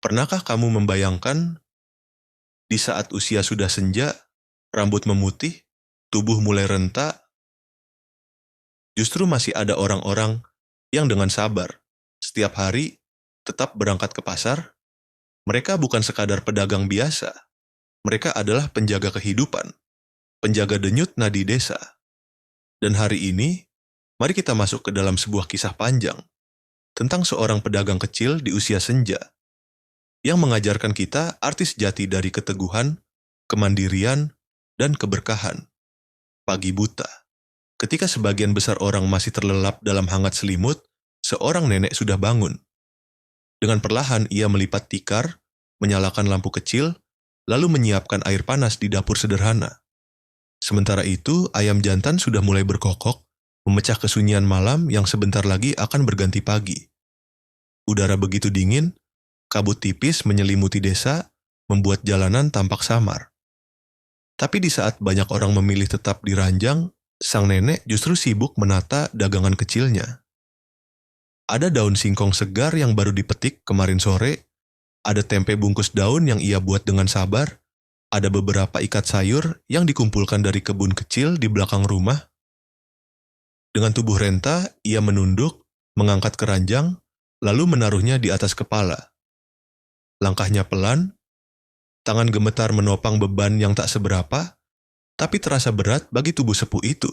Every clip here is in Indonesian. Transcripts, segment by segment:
Pernahkah kamu membayangkan di saat usia sudah senja, rambut memutih, tubuh mulai renta, justru masih ada orang-orang yang dengan sabar, setiap hari tetap berangkat ke pasar? Mereka bukan sekadar pedagang biasa, mereka adalah penjaga kehidupan, penjaga denyut nadi desa. Dan hari ini, mari kita masuk ke dalam sebuah kisah panjang tentang seorang pedagang kecil di usia senja yang mengajarkan kita arti sejati dari keteguhan, kemandirian, dan keberkahan. Pagi buta. Ketika sebagian besar orang masih terlelap dalam hangat selimut, seorang nenek sudah bangun. Dengan perlahan ia melipat tikar, menyalakan lampu kecil, lalu menyiapkan air panas di dapur sederhana. Sementara itu, ayam jantan sudah mulai berkokok, memecah kesunyian malam yang sebentar lagi akan berganti pagi. Udara begitu dingin, kabut tipis menyelimuti desa, membuat jalanan tampak samar. Tapi di saat banyak orang memilih tetap di ranjang, sang nenek justru sibuk menata dagangan kecilnya. Ada daun singkong segar yang baru dipetik kemarin sore, ada tempe bungkus daun yang ia buat dengan sabar, ada beberapa ikat sayur yang dikumpulkan dari kebun kecil di belakang rumah. Dengan tubuh renta, ia menunduk, mengangkat keranjang, lalu menaruhnya di atas kepala. Langkahnya pelan, tangan gemetar menopang beban yang tak seberapa, tapi terasa berat bagi tubuh sepuh itu.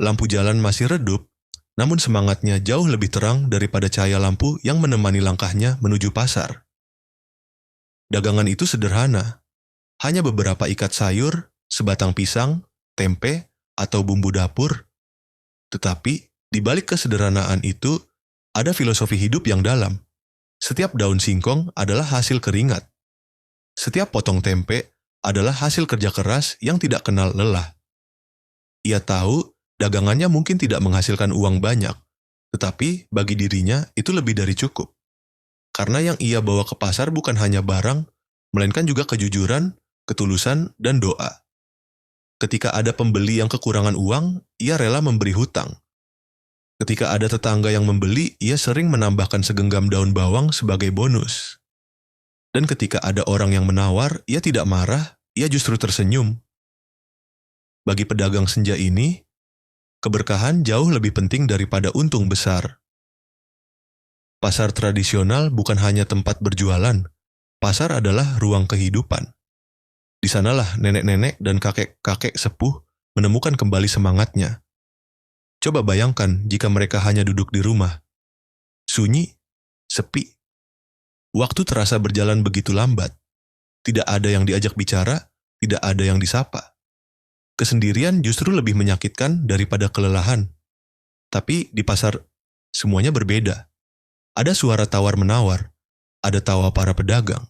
Lampu jalan masih redup, namun semangatnya jauh lebih terang daripada cahaya lampu yang menemani langkahnya menuju pasar. Dagangan itu sederhana, hanya beberapa ikat sayur, sebatang pisang, tempe, atau bumbu dapur. Tetapi, di balik kesederhanaan itu, ada filosofi hidup yang dalam. Setiap daun singkong adalah hasil keringat. Setiap potong tempe adalah hasil kerja keras yang tidak kenal lelah. Ia tahu dagangannya mungkin tidak menghasilkan uang banyak, tetapi bagi dirinya itu lebih dari cukup. Karena yang ia bawa ke pasar bukan hanya barang, melainkan juga kejujuran, ketulusan, dan doa. Ketika ada pembeli yang kekurangan uang, ia rela memberi hutang. Ketika ada tetangga yang membeli, ia sering menambahkan segenggam daun bawang sebagai bonus. Dan ketika ada orang yang menawar, ia tidak marah, ia justru tersenyum. Bagi pedagang senja ini, keberkahan jauh lebih penting daripada untung besar. Pasar tradisional bukan hanya tempat berjualan, pasar adalah ruang kehidupan. Di sanalah nenek-nenek dan kakek-kakek sepuh menemukan kembali semangatnya. Coba bayangkan jika mereka hanya duduk di rumah. Sunyi, sepi. Waktu terasa berjalan begitu lambat. Tidak ada yang diajak bicara, tidak ada yang disapa. Kesendirian justru lebih menyakitkan daripada kelelahan. Tapi di pasar, semuanya berbeda. Ada suara tawar-menawar, ada tawa para pedagang,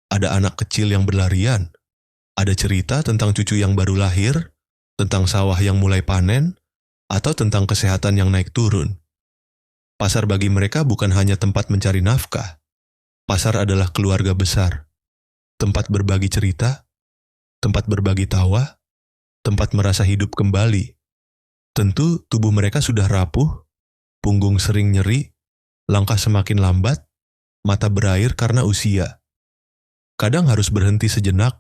ada anak kecil yang berlarian, ada cerita tentang cucu yang baru lahir, tentang sawah yang mulai panen, atau tentang kesehatan yang naik turun. Pasar bagi mereka bukan hanya tempat mencari nafkah. Pasar adalah keluarga besar. Tempat berbagi cerita, tempat berbagi tawa, tempat merasa hidup kembali. Tentu tubuh mereka sudah rapuh, punggung sering nyeri, langkah semakin lambat, mata berair karena usia. Kadang harus berhenti sejenak,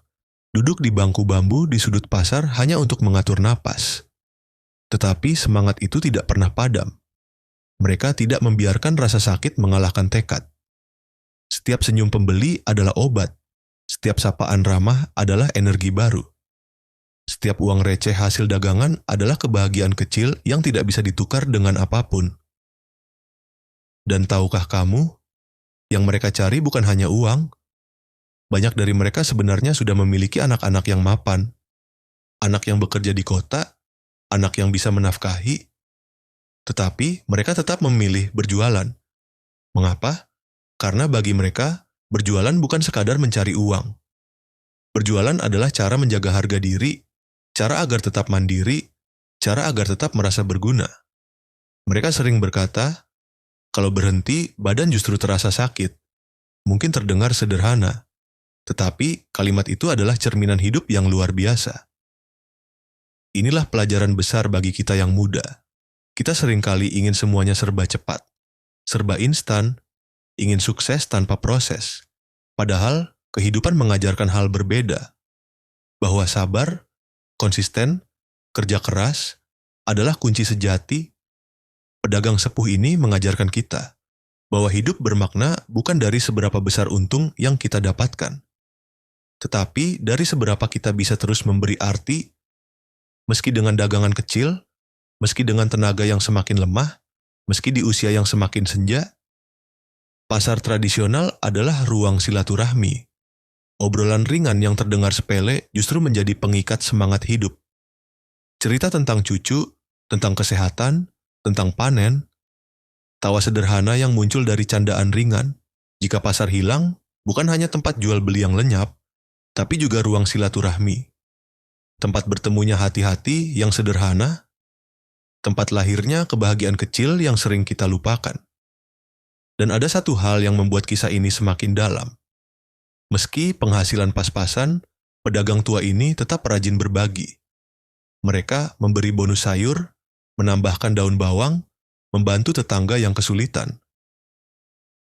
duduk di bangku bambu di sudut pasar hanya untuk mengatur napas. Tetapi semangat itu tidak pernah padam. Mereka tidak membiarkan rasa sakit mengalahkan tekad. Setiap senyum pembeli adalah obat. Setiap sapaan ramah adalah energi baru. Setiap uang receh hasil dagangan adalah kebahagiaan kecil yang tidak bisa ditukar dengan apapun. Dan tahukah kamu, yang mereka cari bukan hanya uang. Banyak dari mereka sebenarnya sudah memiliki anak-anak yang mapan. Anak yang bekerja di kota, anak yang bisa menafkahi. Tetapi mereka tetap memilih berjualan. Mengapa? Karena bagi mereka, berjualan bukan sekadar mencari uang. Berjualan adalah cara menjaga harga diri, cara agar tetap mandiri, cara agar tetap merasa berguna. Mereka sering berkata, kalau berhenti, badan justru terasa sakit. Mungkin terdengar sederhana, tetapi kalimat itu adalah cerminan hidup yang luar biasa. Inilah pelajaran besar bagi kita yang muda. Kita seringkali ingin semuanya serba cepat, serba instan, ingin sukses tanpa proses. Padahal kehidupan mengajarkan hal berbeda, bahwa sabar, konsisten, kerja keras adalah kunci sejati. Pedagang sepuh ini mengajarkan kita bahwa hidup bermakna bukan dari seberapa besar untung yang kita dapatkan, tetapi dari seberapa kita bisa terus memberi arti, meski dengan dagangan kecil, meski dengan tenaga yang semakin lemah, meski di usia yang semakin senja. Pasar tradisional adalah ruang silaturahmi. Obrolan ringan yang terdengar sepele justru menjadi pengikat semangat hidup. Cerita tentang cucu, tentang kesehatan, tentang panen, tawa sederhana yang muncul dari candaan ringan. Jika pasar hilang, bukan hanya tempat jual beli yang lenyap, tapi juga ruang silaturahmi. Tempat bertemunya hati-hati yang sederhana, tempat lahirnya kebahagiaan kecil yang sering kita lupakan. Dan ada satu hal yang membuat kisah ini semakin dalam. Meski penghasilan pas-pasan, pedagang tua ini tetap rajin berbagi. Mereka memberi bonus sayur, menambahkan daun bawang, membantu tetangga yang kesulitan.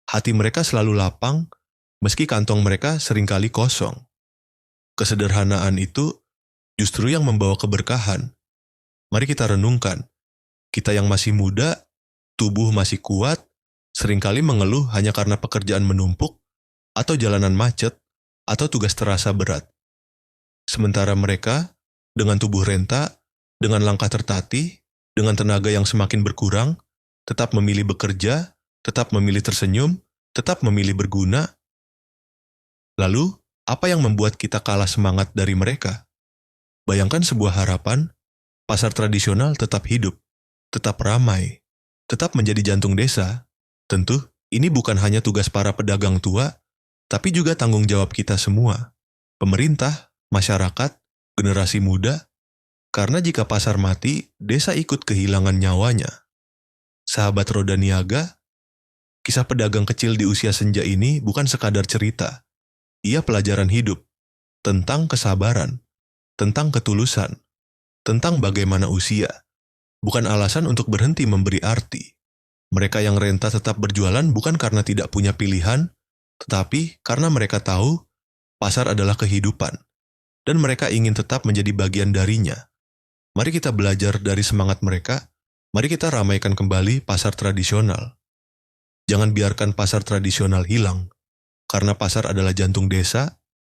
Hati mereka selalu lapang, meski kantong mereka seringkali kosong. Kesederhanaan itu justru yang membawa keberkahan. Mari kita renungkan. Kita yang masih muda, tubuh masih kuat, seringkali mengeluh hanya karena pekerjaan menumpuk, atau jalanan macet, atau tugas terasa berat. Sementara mereka, dengan tubuh renta, dengan langkah tertatih, dengan tenaga yang semakin berkurang, tetap memilih bekerja, tetap memilih tersenyum, tetap memilih berguna. Lalu, apa yang membuat kita kalah semangat dari mereka? Bayangkan sebuah harapan, pasar tradisional tetap hidup, tetap ramai, tetap menjadi jantung desa. Tentu, ini bukan hanya tugas para pedagang tua, tapi juga tanggung jawab kita semua, pemerintah, masyarakat, generasi muda. Karena jika pasar mati, desa ikut kehilangan nyawanya. Sahabat roda niaga, kisah pedagang kecil di usia senja ini bukan sekadar cerita. Ia pelajaran hidup, tentang kesabaran, tentang ketulusan, tentang bagaimana usia. Bukan alasan untuk berhenti memberi arti. Mereka yang renta tetap berjualan bukan karena tidak punya pilihan, tetapi karena mereka tahu pasar adalah kehidupan, dan mereka ingin tetap menjadi bagian darinya. Mari kita belajar dari semangat mereka, mari kita ramaikan kembali pasar tradisional. Jangan biarkan pasar tradisional hilang, karena pasar adalah jantung desa,